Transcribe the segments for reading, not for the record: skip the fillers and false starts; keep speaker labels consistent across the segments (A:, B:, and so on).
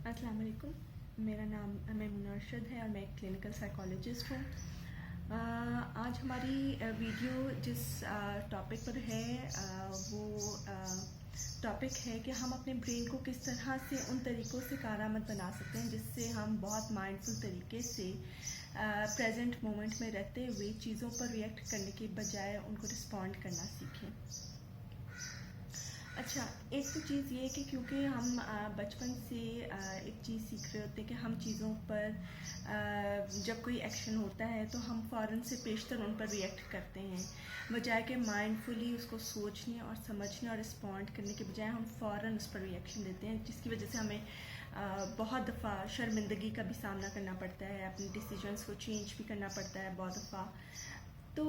A: अस्सलाम वालेकुम। मेरा नाम मैमूना अरशद है और मैं एक क्लिनिकल साइकोलॉजिस्ट हूँ। आज हमारी वीडियो जिस टॉपिक पर है वो टॉपिक है कि हम अपने ब्रेन को किस तरह से उन तरीक़ों से कारआमद बना सकते हैं जिससे हम बहुत माइंडफुल तरीके से प्रेजेंट मोमेंट में रहते हुए चीज़ों पर रिएक्ट करने के बजाय उनको रिस्पॉन्ड करना सीखें। अच्छा, एक तो चीज़ ये है कि क्योंकि हम बचपन से एक चीज़ सीख रहे होते हैं कि हम चीज़ों पर जब कोई एक्शन होता है तो हम फ़ौरन से पेशतर उन पर रिएक्ट करते हैं, बजाय कि माइंडफुली उसको सोचने और समझने और रिस्पॉन्ड करने के बजाय हम फ़ौरन उस पर रिएक्शन देते हैं, जिसकी वजह से हमें बहुत दफ़ा शर्मिंदगी का भी सामना करना पड़ता है, अपने डिसीजंस को चेंज भी करना पड़ता है बहुत दफ़ा। तो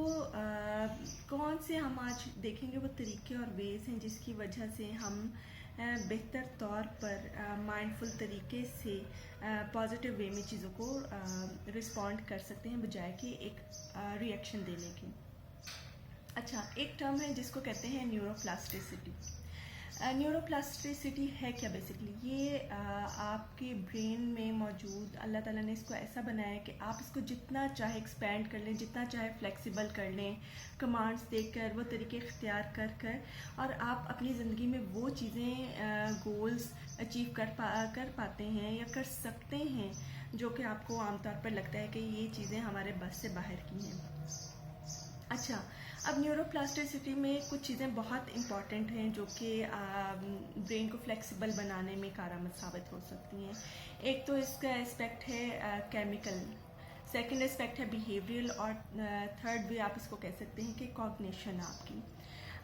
A: कौन से हम आज देखेंगे वो तरीके और वेज़ हैं जिसकी वजह से हम बेहतर तौर पर माइंडफुल तरीके से पॉजिटिव वे में चीज़ों को रिस्पॉन्ड कर सकते हैं बजाय कि एक रिएक्शन देने की। अच्छा, एक टर्म है जिसको कहते हैं न्यूरोप्लास्टिसिटी। न्यूरोप्लास्टिसिटी है क्या बेसिकली? ये आपके ब्रेन में मौजूद अल्लाह ताला ने इसको ऐसा बनाया है कि आप इसको जितना चाहे एक्सपेंड कर लें, जितना चाहे फ्लेक्सिबल कर लें, कमांड्स देकर, वो तरीके इख्तियार कर और आप अपनी ज़िंदगी में वो चीज़ें गोल्स अचीव कर पाते हैं या कर सकते हैं जो कि आपको आमतौर पर लगता है कि ये चीज़ें हमारे बस से बाहर की हैं। अच्छा, अब न्यूरोप्लास्टिसिटी में कुछ चीज़ें बहुत इम्पॉर्टेंट हैं जो कि ब्रेन को फ्लेक्सिबल बनाने में कारआमद साबित हो सकती हैं। एक तो इसका एस्पेक्ट है केमिकल, सेकंड एस्पेक्ट है बिहेवियरल और थर्ड वे आप इसको कह सकते हैं कि कॉग्निशन आपकी।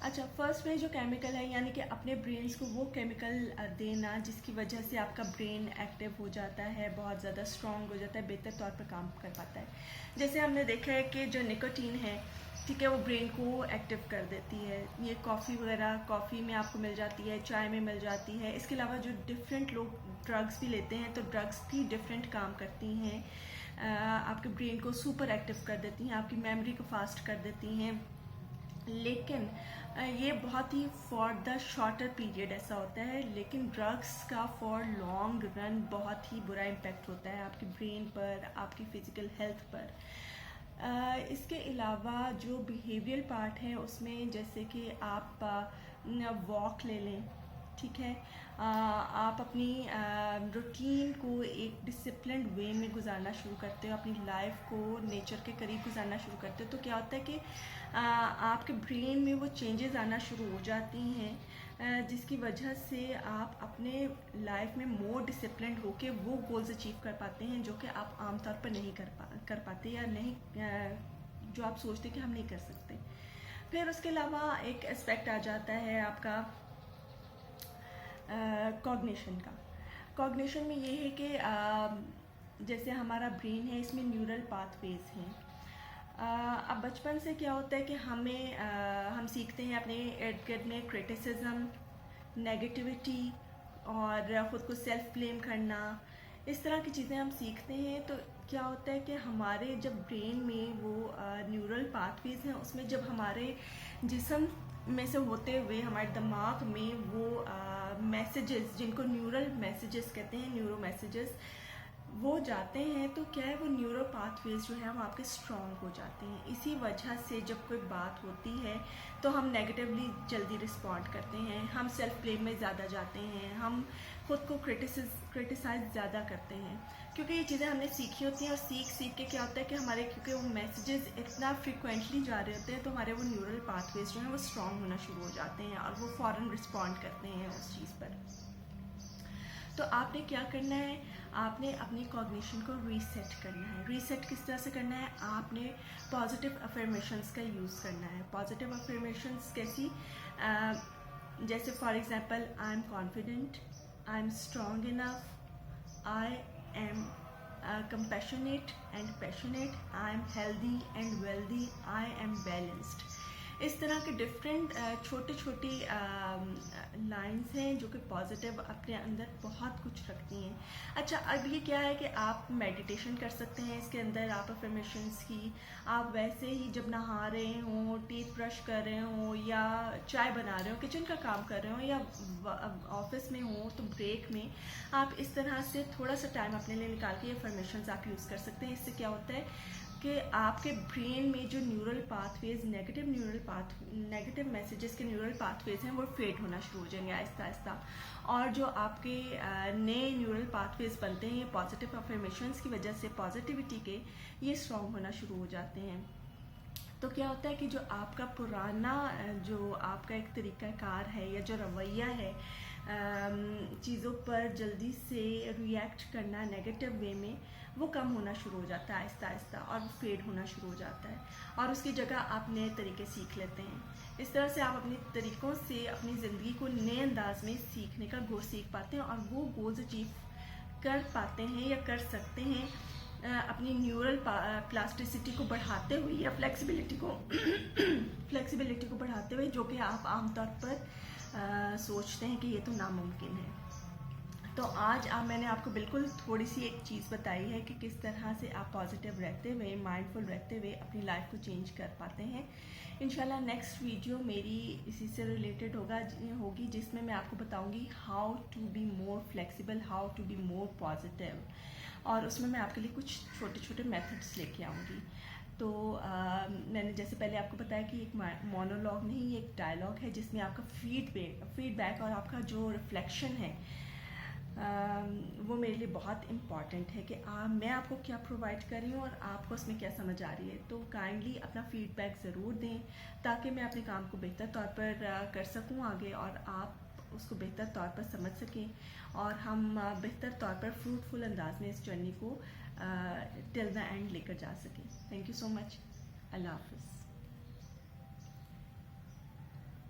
A: अच्छा, फर्स्ट वे जो केमिकल है यानी कि अपने ब्रेन्स को वो केमिकल देना जिसकी वजह से आपका ब्रेन एक्टिव हो जाता है, बहुत ज़्यादा स्ट्रॉन्ग हो जाता है, बेहतर तौर पर काम कर पाता है। जैसे हमने देखा है कि जो निकोटीन है, ठीक है, वो ब्रेन को एक्टिव कर देती है। ये कॉफ़ी वगैरह, कॉफ़ी में आपको मिल जाती है, चाय में मिल जाती है। इसके अलावा जो डिफरेंट लोग ड्रग्स भी लेते हैं तो ड्रग्स भी डिफरेंट काम करती हैं, आपके ब्रेन को सुपर एक्टिव कर देती हैं, आपकी मेमोरी को फास्ट कर देती हैं। लेकिन ये बहुत ही फॉर द शॉर्टर पीरियड ऐसा होता है, लेकिन ड्रग्स का फॉर लॉन्ग रन बहुत ही बुरा इम्पैक्ट होता है आपके ब्रेन पर, आपकी फ़िज़िकल हेल्थ पर। इसके अलावा जो बिहेवियल पार्ट है उसमें जैसे कि आप वॉक ले लें, ठीक है, आप अपनी रूटीन को एक डिसिप्लिन्ड वे में गुजारना शुरू करते हो, अपनी लाइफ को नेचर के करीब गुजारना शुरू करते हो, तो क्या होता है कि आपके ब्रेन में वो चेंजेस आना शुरू हो जाती हैं जिसकी वजह से आप अपने लाइफ में मोर डिसिप्लिन्ड होके वो गोल्स अचीव कर पाते हैं जो कि आप आमतौर पर नहीं कर पाते या नहीं जो आप सोचते कि हम नहीं कर सकते। फिर उसके अलावा एक एस्पेक्ट आ जाता है आपका कॉग्निशन का। कॉग्निशन में ये है कि जैसे हमारा ब्रेन है, इसमें न्यूरल पाथवेज हैं। अब बचपन से क्या होता है कि हम सीखते हैं अपने इर्द गिर्द में क्रिटिसिज्म, नेगेटिविटी और ख़ुद को सेल्फ ब्लेम करना, इस तरह की चीज़ें हम सीखते हैं। तो क्या होता है कि हमारे जब ब्रेन में वो न्यूरल पाथवेज हैं, उसमें जब हमारे जिस्म में से होते हुए हमारे दिमाग में वो मैसेजेस, जिनको न्यूरल मैसेजेस कहते हैं, न्यूरो मैसेजेस, वो जाते हैं, तो क्या है, वो न्यूरो पाथवेज जो है वो आपके स्ट्रॉन्ग हो जाते हैं। इसी वजह से जब कोई बात होती है तो हम नेगेटिवली जल्दी रिस्पॉन्ड करते हैं, हम सेल्फ ब्लेम में ज़्यादा जाते हैं, हम खुद को क्रिटिसाइज ज़्यादा करते हैं, क्योंकि ये चीज़ें हमने सीखी होती हैं। और सीख के क्या होता है कि हमारे, क्योंकि वो मैसेजेस इतना फ्रिक्वेंटली जा रहे होते हैं, तो हमारे वो न्यूरल पाथवेज जो हैं वो स्ट्रॉन्ग होना शुरू हो जाते हैं और वो फ़ौरन रिस्पॉन्ड करते हैं उस चीज़ पर। तो आपने क्या करना है, आपने अपनी कॉग्निशन को रीसेट करना है। रीसेट किस तरह से करना है? आपने पॉजिटिव अफर्मेशंस का यूज़ करना है। पॉजिटिव अफर्मेशंस कैसी? जैसे for example, I am confident, I am strong enough, I am compassionate and passionate, I am healthy and wealthy, I am balanced। اس طرح کے ڈفرینٹ چھوٹی چھوٹی لائنز ہیں جو کہ پازیٹیو اپنے اندر بہت کچھ رکھتی ہیں. اچھا اب یہ کیا ہے کہ آپ میڈیٹیشن کر سکتے ہیں اس کے اندر. آپ افرمیشنس کی آپ ویسے ہی جب نہا رہے ہوں, ٹیتھ برش کر رہے ہوں, یا چائے بنا رہے ہوں, کچن کا کام کر رہے ہوں, یا آفس میں ہوں تو بریک میں آپ اس طرح سے تھوڑا سا ٹائم اپنے لیے نکال کے افرمیشنز آپ یوز کر سکتے ہیں. اس سے کیا ہوتا ہے کہ آپ کے برین میں جو نیورل پاتھ ویز نیگیٹو میسیجز کے نیورل پاتھ ویز ہیں وہ فیڈ ہونا شروع ہو جائیں گے آہستہ آہستہ, اور جو آپ کے نئے نیورل پاتھ ویز بنتے ہیں پازیٹیو افرمیشنز کی وجہ سے, پازیٹیوٹی کے, یہ اسٹرانگ ہونا شروع ہو جاتے ہیں. تو کیا ہوتا ہے کہ جو آپ کا پرانا جو آپ کا ایک طریقہ کار ہے یا جو رویہ ہے چیزوں پر جلدی سے ریئیکٹ کرنا نیگیٹو وے میں, وہ کم ہونا شروع ہو جاتا ہے آہستہ آہستہ, اور فیڈ ہونا شروع ہو جاتا ہے, اور اس کی جگہ آپ نئے طریقے سیکھ لیتے ہیں. اس طرح سے آپ اپنے طریقوں سے اپنی زندگی کو نئے انداز میں سیکھنے کا گور سیکھ پاتے ہیں, اور وہ گولز اچیو کر پاتے ہیں یا کر سکتے ہیں اپنی نیورل پلاسٹیسٹی کو بڑھاتے ہوئے یا فلیکسیبلٹی کو بڑھاتے ہوئے, جو کہ آپ عام طور پر سوچتے ہیں کہ یہ تو ناممکن ہے. تو آج میں نے آپ کو بالکل تھوڑی سی ایک چیز بتائی ہے کہ کس طرح سے آپ پازیٹیو رہتے ہوئے, مائنڈفل رہتے ہوئے اپنی لائف کو چینج کر پاتے ہیں. انشاءاللہ نیکسٹ ویڈیو میری اسی سے ریلیٹڈ ہوگی جس میں آپ کو بتاؤں گی how to be more flexible, how to be more positive, اور اس میں آپ کے لیے کچھ چھوٹے چھوٹے میتھڈس لے کے آؤں گی. تو میں نے جیسے پہلے آپ کو بتایا کہ ایک مونولوگ نہیں, یہ ایک ڈائلاگ ہے جس میں آپ کا فیڈ بیک اور آپ کا جو ریفلیکشن ہے وہ میرے لیے بہت امپورٹنٹ ہے کہ میں آپ کو کیا پرووائڈ کر رہی ہوں اور آپ کو اس میں کیا سمجھ آ رہی ہے. تو کائنڈلی اپنا فیڈ بیک ضرور دیں تاکہ میں اپنے کام کو بہتر طور پر کر سکوں آگے, اور آپ اس کو بہتر طور پر سمجھ سکیں, اور ہم بہتر طور پر فروٹفل انداز میں اس جرنی کو ٹل دا اینڈ لے کر جا سکیں. تھینک یو سو مچ. اللہ حافظ.